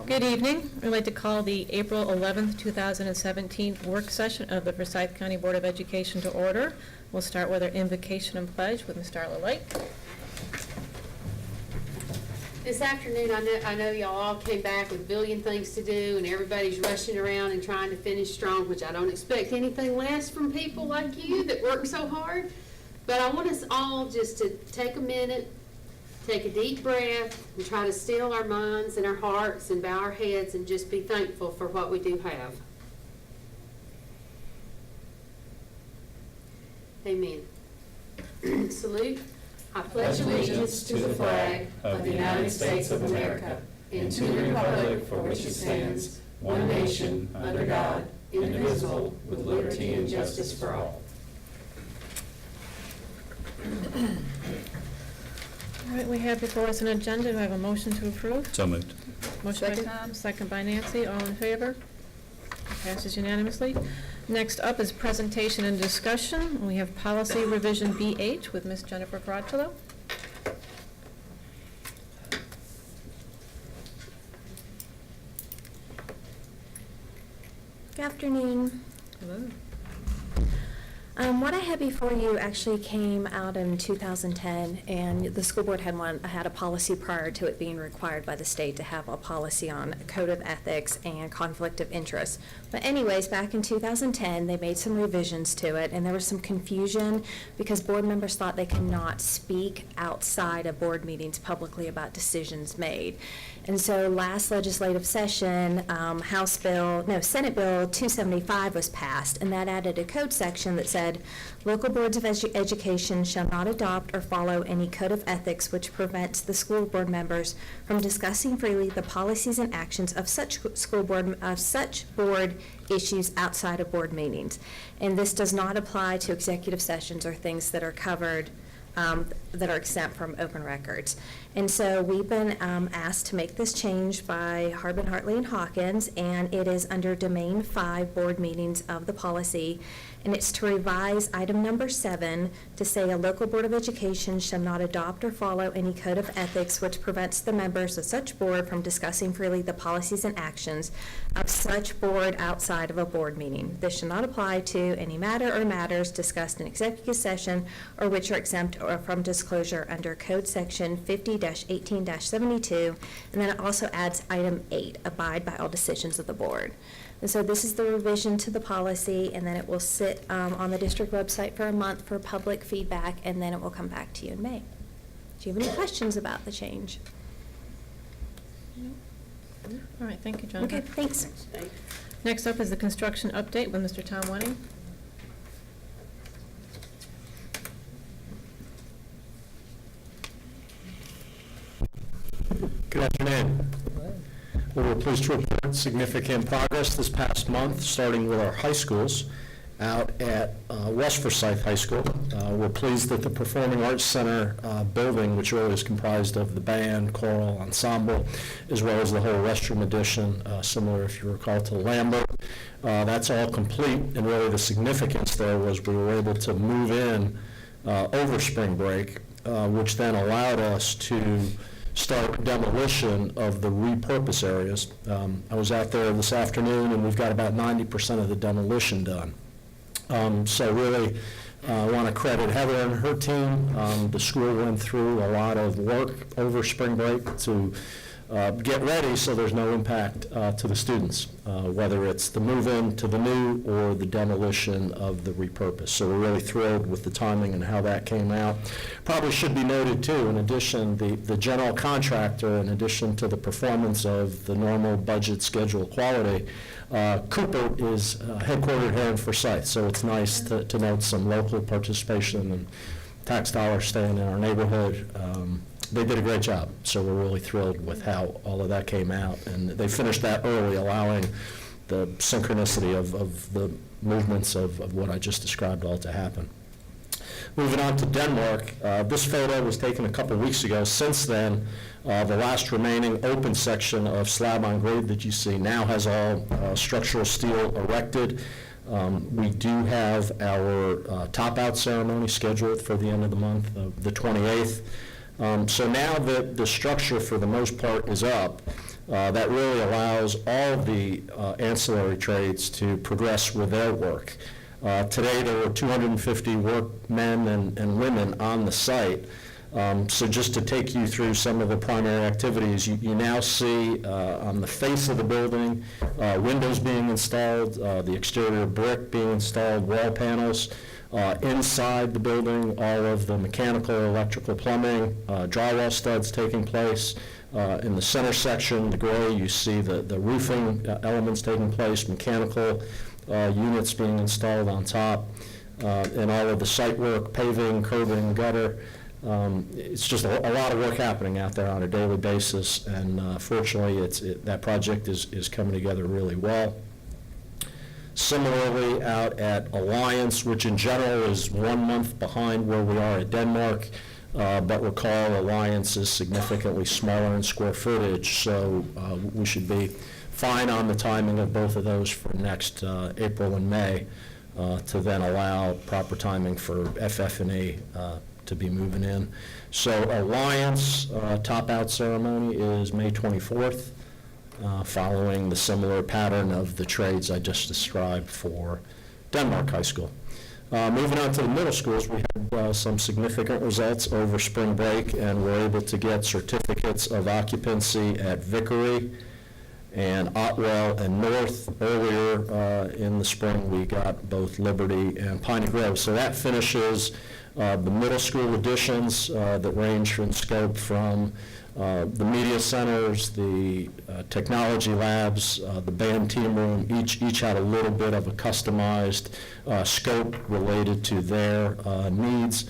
Good evening. I'd like to call the April 11th, 2017 work session of the Forsyth County Board of Education to order. We'll start with our invocation and pledge with Ms. Darla. This afternoon, I know y'all all came back with a billion things to do, and everybody's rushing around and trying to finish strong, which I don't expect anything less from people like you that work so hard. But I want us all just to take a minute, take a deep breath, and try to still our minds and our hearts and bow our heads and just be thankful for what we do have. Amen. Salute. I pledge allegiance to the flag of the United States of America and to the republic for which it stands, one nation, under God, indivisible, with liberty and justice for all. All right, we have before us an agenda. Do I have a motion to approve? So moved. Motion by Tom, second by Nancy. All in favor? Passes unanimously. Next up is presentation and discussion. We have policy revision VIII with Ms. Jennifer Caracciolo. Good afternoon. Hello. What I had before you actually came out in 2010, and the school board had a policy prior to it being required by the state to have a policy on code of ethics and conflict of interest. But anyways, back in 2010, they made some revisions to it, and there was some confusion because board members thought they could not speak outside of board meetings publicly about decisions made. And so last legislative session, Senate Bill 275 was passed, and that added a code section that said, local boards of education shall not adopt or follow any code of ethics which prevents the school board members from discussing freely the policies and actions of such board issues outside of board meetings. And this does not apply to executive sessions or things that are covered that are exempt from open records. And so we've been asked to make this change by Harbin, Hartley, and Hawkins, and it is under Domain 5 board meetings of the policy, and it's to revise item number 7 to say a local board of education shall not adopt or follow any code of ethics which prevents the members of such board from discussing freely the policies and actions of such board outside of a board meeting. This shall not apply to any matter or matters discussed in executive session or which are exempt or from disclosure under code section 50-18-72, and then it also adds item 8, abide by all decisions of the board. And so this is the revision to the policy, and then it will sit on the district website for a month for public feedback, and then it will come back to you in May. Do you have any questions about the change? All right, thank you, Jennifer. Okay, thanks. Next up is the construction update with Mr. Tom Wenning. Good afternoon. Well, we're pleased to report significant progress this past month, starting with our high schools out at West Forsyth High School. We're pleased that the Performing Arts Center building, which really is comprised of the band, choral, ensemble, as well as the whole restroom addition, similar, if you recall, to Lambert. That's all complete, and really the significance there was we were able to move in over spring break, which then allowed us to start demolition of the repurpose areas. I was out there this afternoon, and we've got about 90% of the demolition done. So really, I want to credit Heather and her team. The school went through a lot of work over spring break to get ready so there's no impact to the students, whether it's the move-in to the new or the demolition of the repurpose. So we're really thrilled with the timing and how that came out. Probably should be noted too, in addition, the general contractor, in addition to the performance of the normal budget schedule quality, Cooper is headquartered here in Forsyth, so it's nice to note some local participation and tax dollars staying in our neighborhood. They did a great job, so we're really thrilled with how all of that came out. And they finished that early, allowing the synchronicity of the movements of what I just described all to happen. Moving on to Denmark, this photo was taken a couple weeks ago. Since then, the last remaining open section of slab on grade that you see now has all structural steel erected. We do have our top-out ceremony scheduled for the end of the month, the 28th. So now that the structure for the most part is up, that really allows all of the ancillary trades to progress with their work. Today, there were 250 workmen and women on the site. So just to take you through some of the primary activities, you now see on the face of the building, windows being installed, the exterior brick being installed, wall panels. Inside the building, all of the mechanical, electrical, plumbing, drywall studs taking place. In the center section, the gray, you see the roofing elements taking place, mechanical units being installed on top, and all of the site work, paving, curbing, gutter. It's just a lot of work happening out there on a daily basis, and fortunately, that project is coming together really well. Similarly, out at Alliance, which in general is 1 month behind where we are at Denmark, but recall Alliance is significantly smaller in square footage, so we should be fine on the timing of both of those for next April and May to then allow proper timing for FF&E to be moving in. So Alliance top-out ceremony is May 24th. Following the similar pattern of the trades I just described for Denmark High School. Moving on to the middle schools, we had some significant results over spring break, and were able to get certificates of occupancy at Vickery and Otwell and North. Earlier in the spring, we got both Liberty and Piney Grove. So that finishes the middle school additions that range in scope from the media centers, the technology labs, the band team room, each had a little bit of a customized scope related to their needs.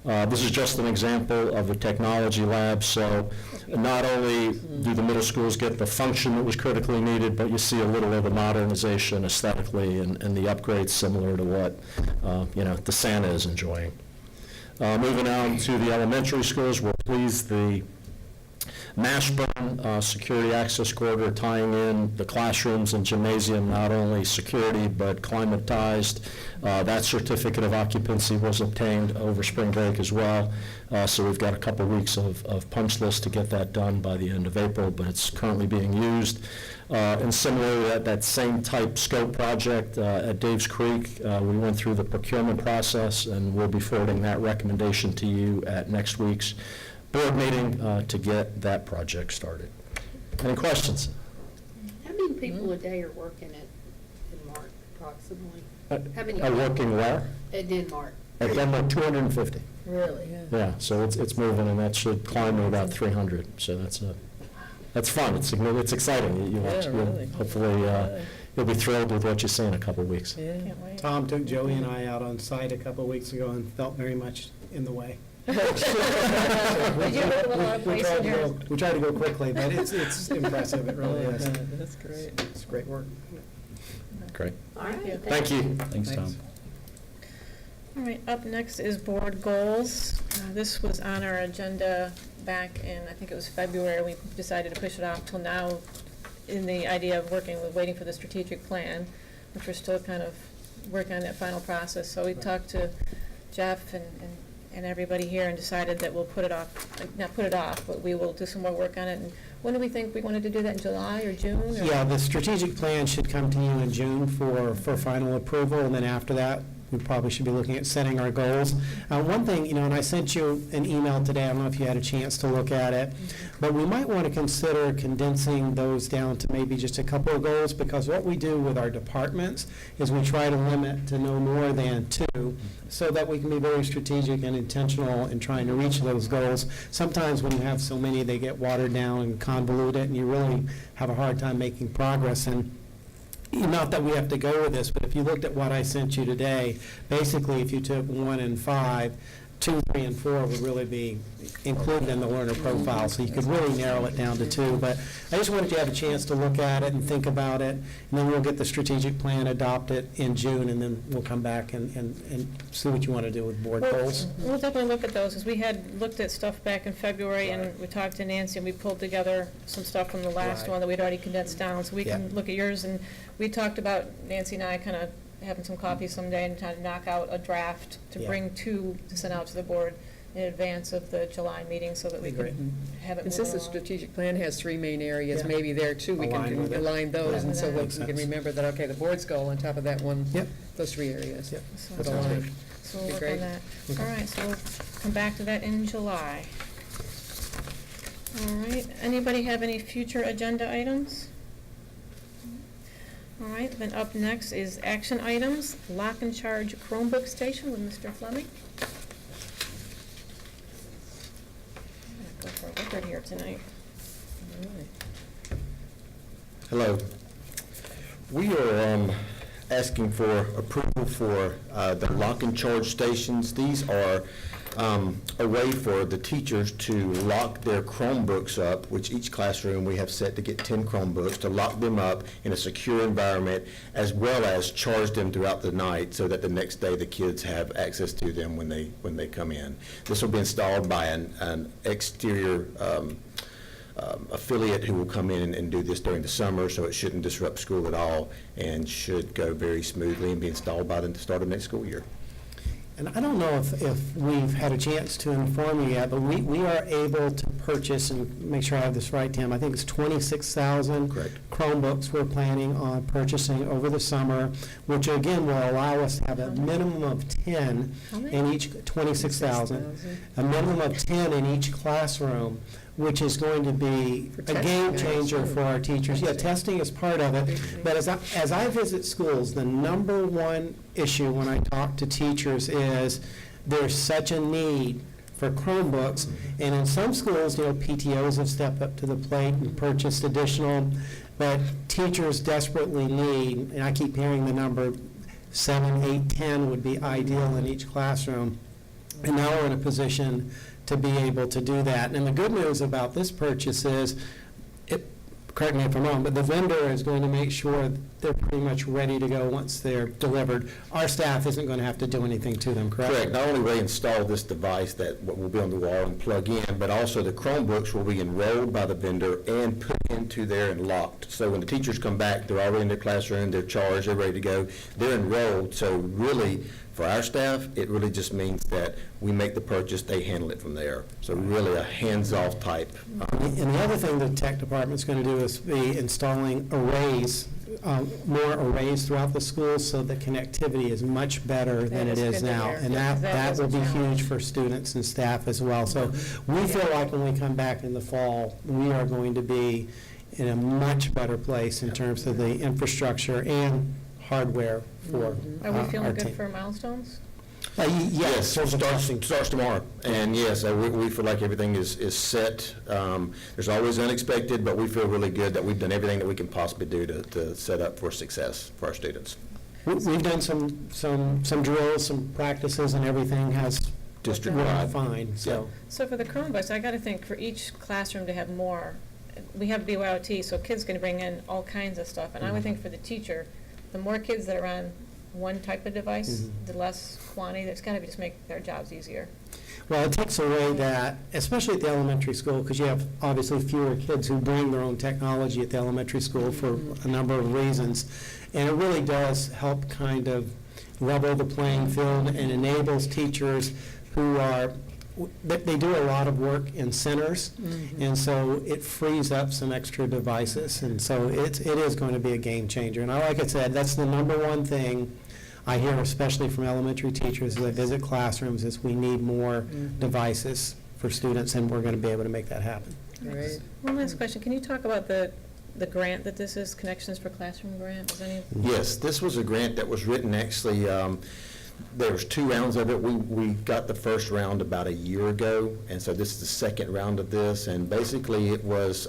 This is just an example of a technology lab, so not only do the middle schools get the function that was critically needed, but you see a little of the modernization aesthetically and the upgrades similar to what the Santa is enjoying. Moving on to the elementary schools, we're pleased the Mashburn security access corridor tying in the classrooms and gymnasium, not only security but climatized. That certificate of occupancy was obtained over spring break as well. So we've got a couple weeks of punch list to get that done by the end of April, but it's currently being used. And similarly, that same type scope project at Dave's Creek, we went through the procurement process, and we'll be forwarding that recommendation to you at next week's board meeting to get that project started. Any questions? How many people a day are working at Denmark approximately? How many? Are working where? At Denmark. At Denmark, 250. Really? Yeah, so it's moving, and that should climb to about 300. So that's fun. It's exciting. You'll hopefully you'll be thrilled with what you see in a couple of weeks. Can't wait. Tom took Joey and I out on site a couple of weeks ago and felt very much in the way. Did you put a little out of place in yours? We tried to go quickly, but it's impressive. It really is. That's great. It's great work. Great. Thank you. Thank you. Thanks, Tom. All right, up next is board goals. This was on our agenda back in, I think it was February. We decided to push it off till now in the idea of waiting for the strategic plan, which we're still kind of working on that final process. So we talked to Jeff and everybody here and decided that we'll put it off, not put it off, but we will do some more work on it. And when do we think we wanted to do that, in July or June? Or? Yeah, the strategic plan should come to you in June for final approval, and then after that, we probably should be looking at setting our goals. One thing, and I sent you an email today, I don't know if you had a chance to look at it, but we might want to consider condensing those down to maybe just a couple of goals, because what we do with our departments is we try to limit to no more than 2, so that we can be very strategic and intentional in trying to reach those goals. Sometimes when you have so many, they get watered down and convoluted, and you really have a hard time making progress. And not that we have to go with this, but if you looked at what I sent you today, basically if you took 1 and 5, 2, 3, and 4 would really be included in the learner profile, so you could really narrow it down to 2. But I just wanted you to have a chance to look at it and think about it, and then we'll get the strategic plan adopted in June, and then we'll come back and see what you want to do with board goals. We'll definitely look at those, as we had looked at stuff back in February, and we talked to Nancy, and we pulled together some stuff from the last Right. one that we'd already condensed down, so we can Yeah. look at yours. And we talked about, Nancy and I, kind of having some coffee someday and trying to knock out a draft to Yeah. bring to send out to the board in advance of the July meeting so that we Great. can have it And move since the along. strategic plan has 3 main areas, Yeah. maybe there too, we Align can with it. align those, and so Yeah. that Makes we can sense. remember that, okay, the board's goal on top of that one, Yep. those 3 areas. Yep. So Would Sounds align. good. So we'll Be work great. on that. Okay. All right, so we'll come back to that in July. All right, anybody have any future agenda items? All right, then up next is action items, LocknCharge Chromebook station with Mr. Fleming. I'm gonna go for a record here tonight. Hello. We are asking for approval for the LocknCharge stations. These are a way for the teachers to lock their Chromebooks up, which each classroom we have set to get 10 Chromebooks, to lock them up in a secure environment, as well as charge them throughout the night so that the next day the kids have access to them when they come in. This will be installed by an exterior affiliate who will come in and do this during the summer, so it shouldn't disrupt school at all and should go very smoothly and be installed by the start of next school year. And I don't know if we've had a chance to inform you yet, but we are able to purchase, and make sure I have this right, Tim, I think it's 26,000 Correct. Chromebooks we're planning on purchasing over the summer, which again will allow us to have a minimum of 10 How many? in each, 26,000, a minimum of 10 in each classroom, which is going to be For a testing, game yeah, changer sure. for our teachers. Yeah, testing is part of it, but as I visit schools, the number one issue when I talk to teachers is there's such a need for Chromebooks, and in some schools, PTOs have stepped up to the plate and purchased additional, but teachers desperately need, and I keep hearing the number 7, 8, 10 would be ideal in each classroom, and now we're in a position to be able to do that. And the good news about this purchase is, correct me if I'm wrong, but the vendor is going to make sure they're pretty much ready to go once they're delivered. Our staff isn't going to have to do anything to them, correct? Correct. Not only will they install this device that will be on the wall and plug in, but also the Chromebooks will be enrolled by the vendor and put into there and locked. So when the teachers come back, they're already in their classroom, they're charged, they're ready to go, they're enrolled. So really, for our staff, it really just means that we make the purchase, they handle it from there. So really a hands-off type. And the other thing the tech department's going to do is be installing arrays, more arrays throughout the schools, so the connectivity is much better than That it is is good to now. hear. And Yeah, that that is will a be challenge. huge for students and staff as well. So we feel like when we come back in the fall, we are going to be in a much better place in terms of the infrastructure and hardware for Are we our feeling team. good for milestones? Yes, there's a testing. Starts tomorrow. And yes, we feel like everything is set. There's always unexpected, but we feel really good that we've done everything that we can possibly do to set up for success for our students. We've done some drills, some practices, and everything has worked District-wide. fine, so. So for the Chromebooks, I got to think for each classroom to have more, we have BYOT, so kids can bring in all kinds of stuff. And I would think for the teacher, the more kids that are on one type of device, Mhm. the less quantity, that's got to just make their jobs easier. Well, it takes away that, especially at the elementary school, because you have obviously fewer kids who bring their own technology at the elementary school for a number of reasons. And it really does help kind of level the playing field and enables teachers who are, they do a lot of work in centers, and so it frees up some extra devices. And so it is going to be a game changer. And like I said, that's the number one thing I hear, especially from elementary teachers as I visit classrooms, is we need more devices for students, and we're going to be able to make that happen. Right. One last question, can you talk about the grant that this is, Connections for Classroom grant? Is any? Yes, this was a grant that was written, actually, there was 2 rounds of it. We got the first round about a year ago, and so this is the second round of this. And basically, it was,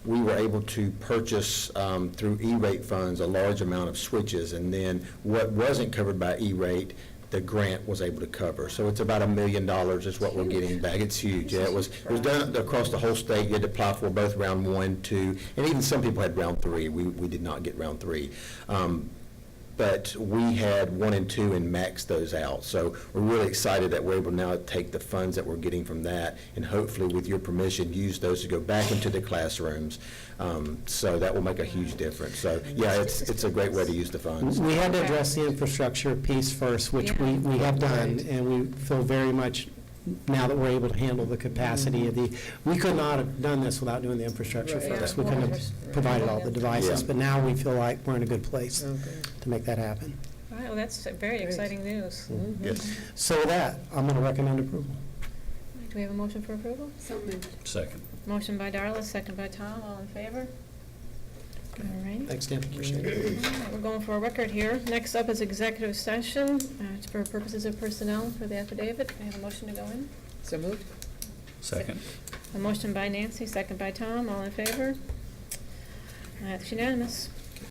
we were able to purchase through E-rate funds a large amount of switches, and then what wasn't covered by E-rate, the grant was able to cover. So it's about $1 million is what we're getting back. It's huge. Yeah, it was done across the whole state. You had to apply for both round 1, 2, and even some people had round 3. We did not get round 3. But we had 1 and 2 and maxed those out. So we're really excited that we're able now to take the funds that we're getting from that and hopefully, with your permission, use those to go back into the classrooms. So that will make a huge difference. So, yeah, it's a great way to use the funds. We had to address the infrastructure piece first, which we have done, and we feel very much now that we're able to handle the capacity of we could not have done this without doing the infrastructure Right. first. Yeah. We couldn't have provided all the devices, Yeah. but now we feel like we're in a good place Okay. to make that happen. All right, well, that's very Great. exciting news. Yes. So with that, I'm going to recommend approval. Do we have a motion for approval? So moved. Second. Motion by Darla, second by Tom, all in favor? All right. Thanks, Tim. Appreciate it. All right, we're going for a record here. Next up is executive session for purposes of personnel for the affidavit. I have a motion to go in. So moved? Second. A motion by Nancy, second by Tom, all in favor? That's unanimous.